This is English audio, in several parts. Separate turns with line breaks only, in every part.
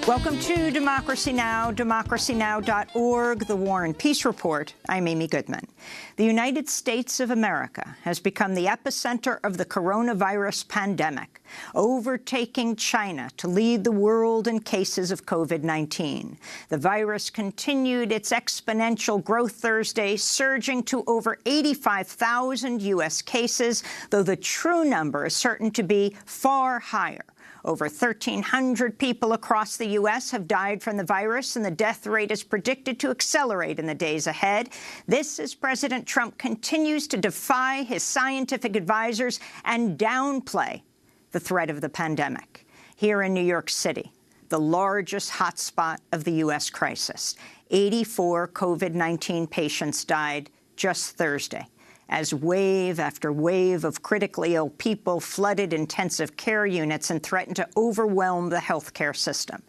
Welcome to Democracy Now!, democracynow.org, The War and Peace Report. I'm Amy Goodman. The United States of America has become the epicenter of the coronavirus pandemic, overtaking China to lead the world in cases of COVID-19. The virus continued its exponential growth Thursday, surging to over 85,000 U.S. cases, though the true number is certain to be far higher. Over 1,300 people across the U.S. have died from the virus, and the death rate is predicted to accelerate in the days ahead. This as President Trump continues to defy his scientific advisors and downplay the threat of the pandemic. Here in New York City, the largest hotspot of the U.S. crisis, 84 COVID-19 patients died just Thursday, as wave after wave of critically ill people flooded intensive care units and threatened to overwhelm the healthcare system.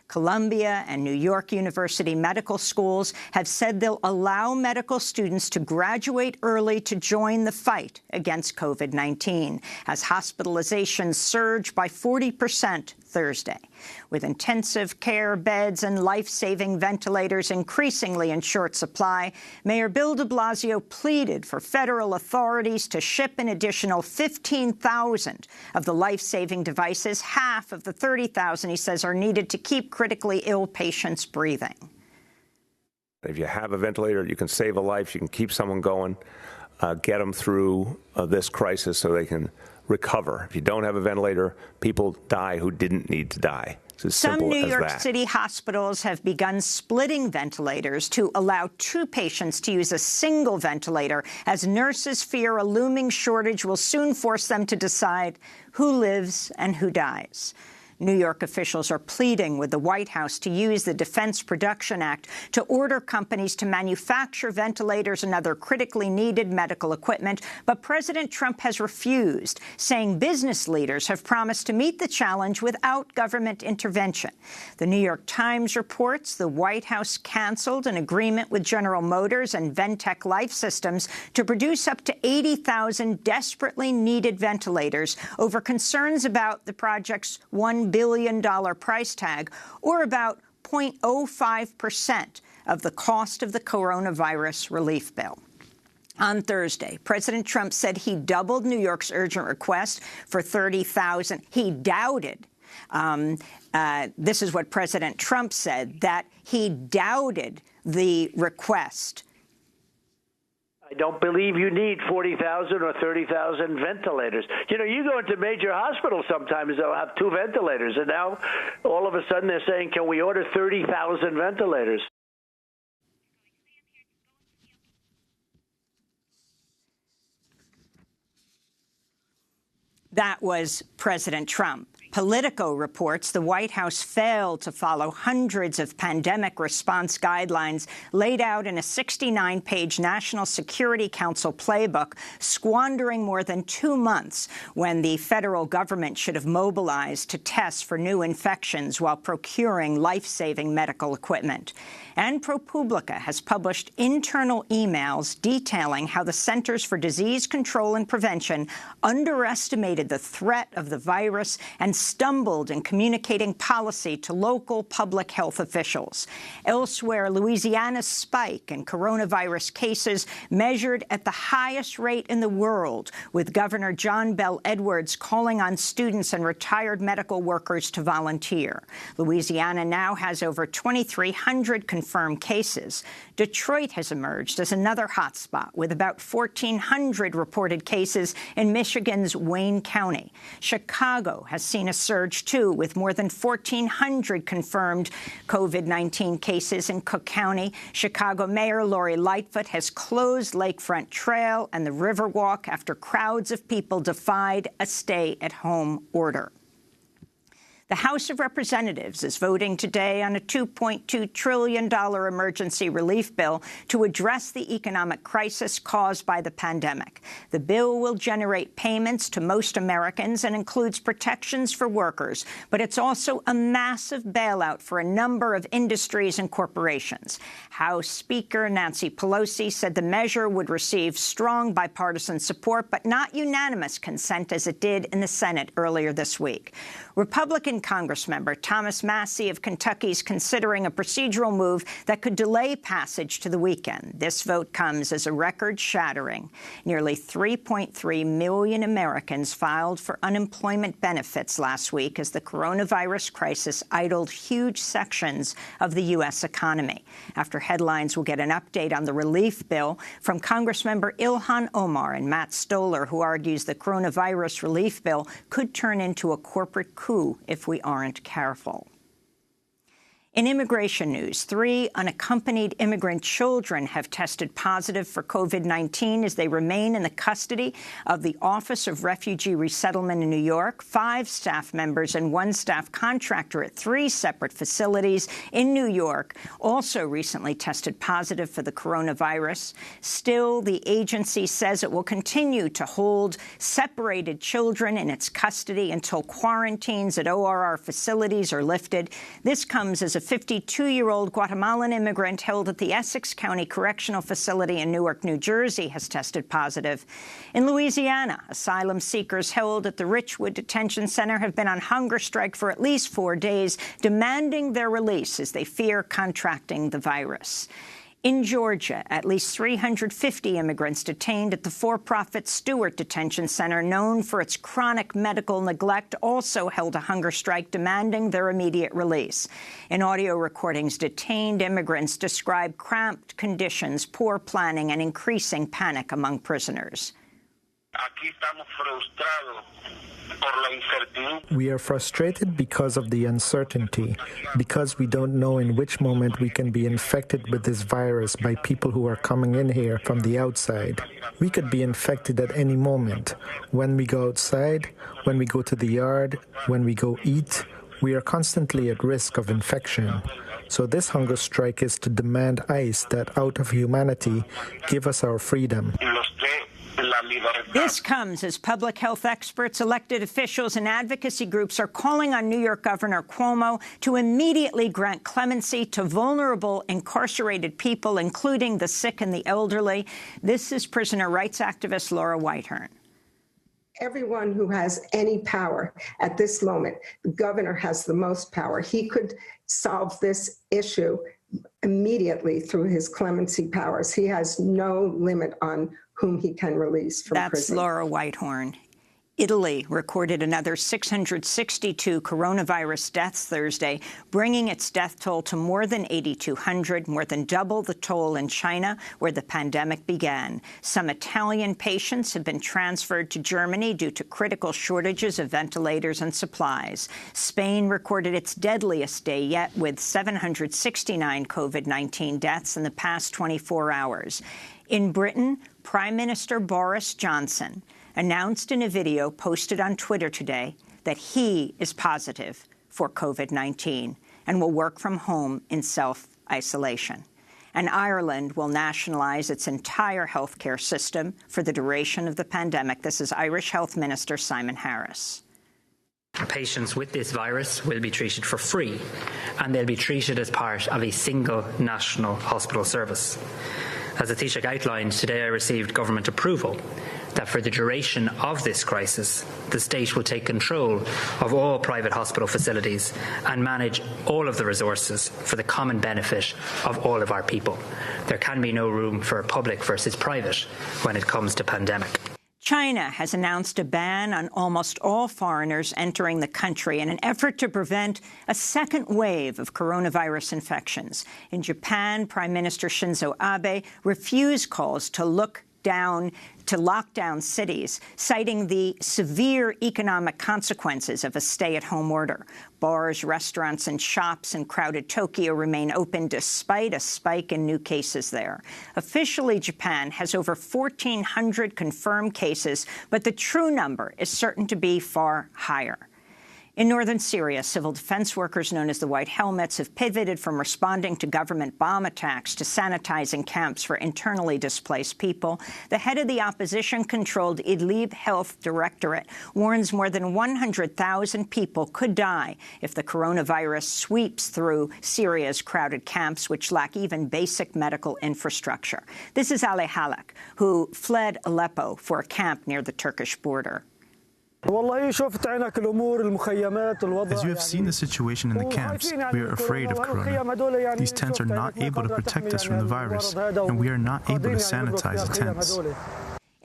Columbia and New York University medical schools have said they'll allow medical students to graduate early to join the fight against COVID-19, as hospitalizations surge by 40% Thursday. With intensive care beds and life-saving ventilators increasingly in short supply, Mayor Bill de Blasio pleaded for federal authorities to ship an additional 15,000 of the life-saving devices. Half of the 30,000, he says, are needed to keep critically ill patients breathing.
If you have a ventilator, you can save a life, you can keep someone going, get them through this crisis so they can recover. If you don't have a ventilator, people die who didn't need to die. It's as simple as that.
Some New York City hospitals have begun splitting ventilators to allow two patients to use a single ventilator, as nurses fear a looming shortage will soon force them to decide who lives and who dies. New York officials are pleading with the White House to use the Defense Production Act to order companies to manufacture ventilators and other critically needed medical equipment, but President Trump has refused, saying business leaders have promised to meet the challenge without government intervention. The New York Times reports the White House canceled an agreement with General Motors and Ventec Life Systems to produce up to 80,000 desperately needed ventilators over concerns about the project's $1 billion price tag, or about 0.05% of the cost of the coronavirus relief bill. On Thursday, President Trump said he doubled New York's urgent request for 30,000. He doubted. This is what President Trump said, that he doubted the request.
I don't believe you need 40,000 or 30,000 ventilators. You know, you go into major hospitals sometimes, they'll have 2 ventilators, and now all of a sudden they're saying, can we order 30,000 ventilators?
That was President Trump. Politico reports the White House failed to follow hundreds of pandemic response guidelines laid out in a 69-page National Security Council playbook, squandering more than 2 months when the federal government should have mobilized to test for new infections while procuring life-saving medical equipment. And ProPublica has published internal emails detailing how the Centers for Disease Control and Prevention underestimated the threat of the virus and stumbled in communicating policy to local public health officials. Elsewhere, Louisiana's spike in coronavirus cases measured at the highest rate in the world, with Governor John Bel Edwards calling on students and retired medical workers to volunteer. Louisiana now has over 2,300 confirmed cases. Detroit has emerged as another hotspot, with about 1,400 reported cases in Michigan's Wayne County. Chicago has seen a surge, too, with more than 1,400 confirmed COVID-19 cases in Cook County. Chicago Mayor Lori Lightfoot has closed Lakefront Trail and the Riverwalk after crowds of people defied a stay-at-home order. The House of Representatives is voting today on a $2.2 trillion emergency relief bill to address the economic crisis caused by the pandemic. The bill will generate payments to most Americans and includes protections for workers, but it's also a massive bailout for a number of industries and corporations. House Speaker Nancy Pelosi said the measure would receive strong bipartisan support, but not unanimous consent as it did in the Senate earlier this week. Republican Congressmember Thomas Massie of Kentucky is considering a procedural move that could delay passage to the weekend. This vote comes as a record-shattering. Nearly 3.3 million Americans filed for unemployment benefits last week as the coronavirus crisis idled huge sections of the U.S. economy. After headlines, we'll get an update on the relief bill from Congressmember Ilhan Omar and Matt Stoller, who argues the coronavirus relief bill could turn into a corporate coup if we aren't careful. In immigration news, 3 unaccompanied immigrant children have tested positive for COVID-19 as they remain in the custody of the Office of Refugee Resettlement in New York. 5 staff members and 1 staff contractor at 3 separate facilities in New York also recently tested positive for the coronavirus. Still, the agency says it will continue to hold separated children in its custody until quarantines at ORR facilities are lifted. This comes as a 52-year-old Guatemalan immigrant held at the Essex County Correctional Facility in Newark, New Jersey, has tested positive. In Louisiana, asylum seekers held at the Richwood Detention Center have been on hunger strike for at least 4 days, demanding their release as they fear contracting the virus. In Georgia, at least 350 immigrants detained at the for-profit Stewart Detention Center, known for its chronic medical neglect, also held a hunger strike demanding their immediate release. In audio recordings, detained immigrants describe cramped conditions, poor planning, and increasing panic among prisoners.
We are frustrated because of the uncertainty, because we don't know in which moment we can be infected with this virus by people who are coming in here from the outside. We could be infected at any moment. When we go outside, when we go to the yard, when we go eat, we are constantly at risk of infection. So this hunger strike is to demand ICE that, out of humanity, give us our freedom.
This comes as public health experts, elected officials, and advocacy groups are calling on New York Governor Cuomo to immediately grant clemency to vulnerable incarcerated people, including the sick and the elderly. This is prisoner rights activist Laura Whitehurn.
Everyone who has any power at this moment, the governor has the most power. He could solve this issue immediately through his clemency powers. He has no limit on whom he can release from prison.
That's Laura Whitehurn. Italy recorded another 662 coronavirus deaths Thursday, bringing its death toll to more than 8,200, more than double the toll in China, where the pandemic began. Some Italian patients have been transferred to Germany due to critical shortages of ventilators and supplies. Spain recorded its deadliest day yet, with 769 COVID-19 deaths in the past 24 hours. In Britain, Prime Minister Boris Johnson announced in a video posted on Twitter today that he is positive for COVID-19 and will work from home in self-isolation. And Ireland will nationalize its entire healthcare system for the duration of the pandemic. This is Irish Health Minister Simon Harris.
Patients with this virus will be treated for free, and they'll be treated as part of a single national hospital service. As the Taoiseach outlined, today I received government approval that for the duration of this crisis, the state will take control of all private hospital facilities and manage all of the resources for the common benefit of all of our people. There can be no room for public versus private when it comes to pandemic.
China has announced a ban on almost all foreigners entering the country in an effort to prevent a second wave of coronavirus infections. In Japan, Prime Minister Shinzo Abe refused calls to lock down cities, citing the severe economic consequences of a stay-at-home order. Bars, restaurants, and shops in crowded Tokyo remain open despite a spike in new cases there. Officially, Japan has over 1,400 confirmed cases, but the true number is certain to be far higher. In northern Syria, civil defense workers known as the White Helmets have pivoted from responding to government bomb attacks to sanitizing camps for internally displaced people. The head of the opposition-controlled Idlib Health Directorate warns more than 100,000 people could die if the coronavirus sweeps through Syria's crowded camps, which lack even basic medical infrastructure. This is Ali Halak, who fled Aleppo for a camp near the Turkish border.
As you have seen the situation in the camps, we are afraid of corona. These tents are not able to protect us from the virus, and we are not able to sanitize the tents.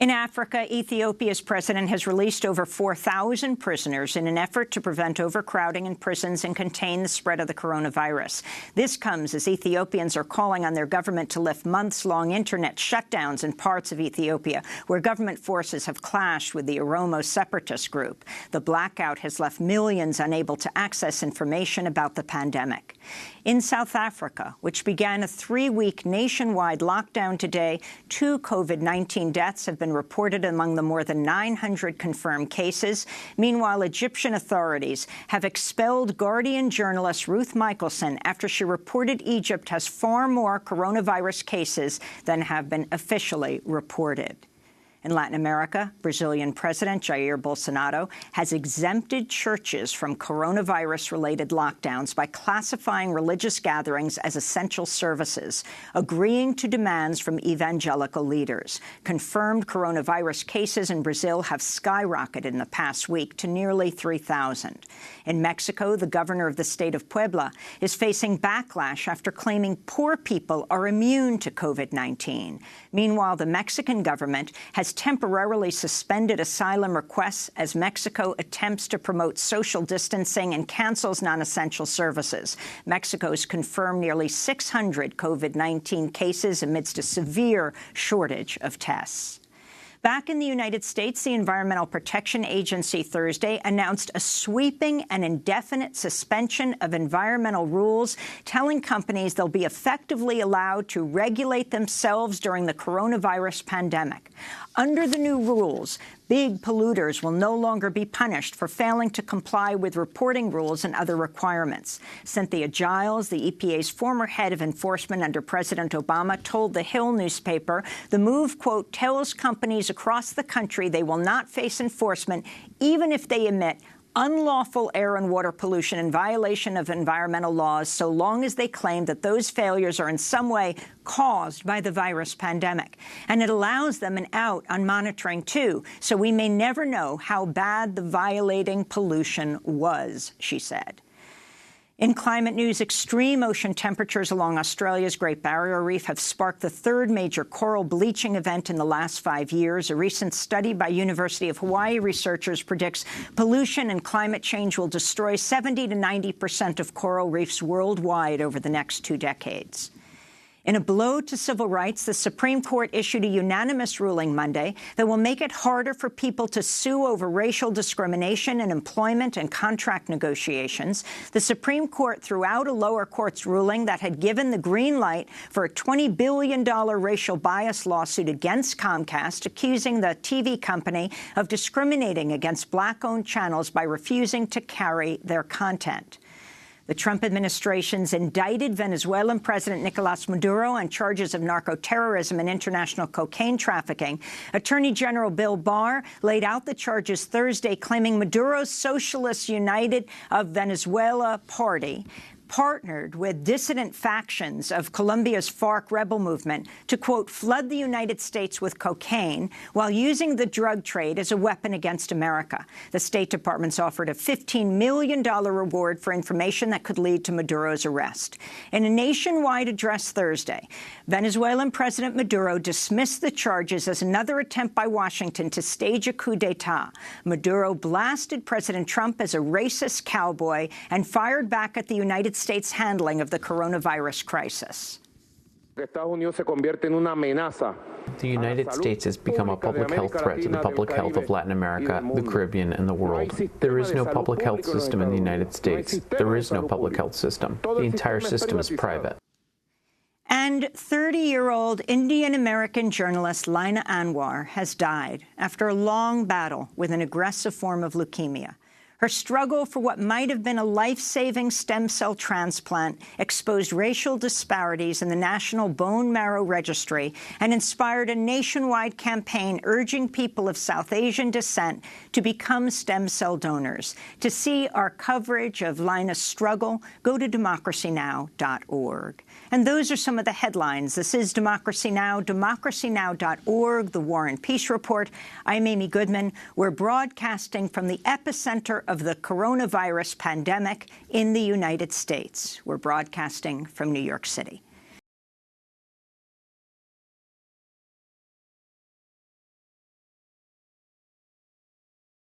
In Africa, Ethiopia's president has released over 4,000 prisoners in an effort to prevent overcrowding in prisons and contain the spread of the coronavirus. This comes as Ethiopians are calling on their government to lift months-long internet shutdowns in parts of Ethiopia, where government forces have clashed with the Oromo separatist group. The blackout has left millions unable to access information about the pandemic. In South Africa, which began a 3-week nationwide lockdown today, 2 COVID-19 deaths have been reported among the more than 900 confirmed cases. Meanwhile, Egyptian authorities have expelled Guardian journalist Ruth Michelson after she reported Egypt has far more coronavirus cases than have been officially reported. In Latin America, Brazilian President Jair Bolsonaro has exempted churches from coronavirus-related lockdowns by classifying religious gatherings as essential services, agreeing to demands from evangelical leaders. Confirmed coronavirus cases in Brazil have skyrocketed in the past week to nearly 3,000. In Mexico, the governor of the state of Puebla is facing backlash after claiming poor people are immune to COVID-19. Meanwhile, the Mexican government has temporarily suspended asylum requests as Mexico attempts to promote social distancing and cancels non-essential services. Mexico's confirmed nearly 600 COVID-19 cases amidst a severe shortage of tests. Back in the United States, the Environmental Protection Agency Thursday announced a sweeping and indefinite suspension of environmental rules, telling companies they'll be effectively allowed to regulate themselves during the coronavirus pandemic. Under the new rules, big polluters will no longer be punished for failing to comply with reporting rules and other requirements. Cynthia Giles, the EPA's former head of enforcement under President Obama, told The Hill newspaper the move, quote, tells companies across the country they will not face enforcement even if they emit unlawful air and water pollution in violation of environmental laws, so long as they claim that those failures are in some way caused by the virus pandemic. And it allows them an out on monitoring, too, so we may never know how bad the violating pollution was, she said. In climate news, extreme ocean temperatures along Australia's Great Barrier Reef have sparked the 3rd major coral bleaching event in the last 5 years. A recent study by University of Hawaii researchers predicts pollution and climate change will destroy 70% to 90% of coral reefs worldwide over the next 2 decades. In a blow to civil rights, the Supreme Court issued a unanimous ruling Monday that will make it harder for people to sue over racial discrimination in employment and contract negotiations. The Supreme Court threw out a lower court's ruling that had given the green light for a $20 billion racial bias lawsuit against Comcast, accusing the TV company of discriminating against black-owned channels by refusing to carry their content. The Trump administration's indicted Venezuelan President Nicolas Maduro on charges of narco-terrorism and international cocaine trafficking. Attorney General Bill Barr laid out the charges Thursday, claiming Maduro's Socialists United of Venezuela party partnered with dissident factions of Colombia's FARC rebel movement to, quote, flood the United States with cocaine while using the drug trade as a weapon against America. The State Department's offered a $15 million reward for information that could lead to Maduro's arrest. In a nationwide address Thursday, Venezuelan President Maduro dismissed the charges as another attempt by Washington to stage a coup d'etat. Maduro blasted President Trump as a racist cowboy and fired back at the United States' handling of the coronavirus crisis.
The United States has become a public health threat to the public health of Latin America, the Caribbean, and the world. There is no public health system in the United States. There is no public health system. The entire system is private.
And 30-year-old Indian-American journalist Lina Anwar has died after a long battle with an aggressive form of leukemia. Her struggle for what might have been a life-saving stem cell transplant exposed racial disparities in the National Bone Marrow Registry and inspired a nationwide campaign urging people of South Asian descent to become stem cell donors. To see our coverage of Lina's struggle, go to democracynow.org. And those are some of the headlines. This is Democracy Now!, democracynow.org, The War and Peace Report. I'm Amy Goodman. We're broadcasting from the epicenter of the coronavirus pandemic in the United States. We're broadcasting from New York City.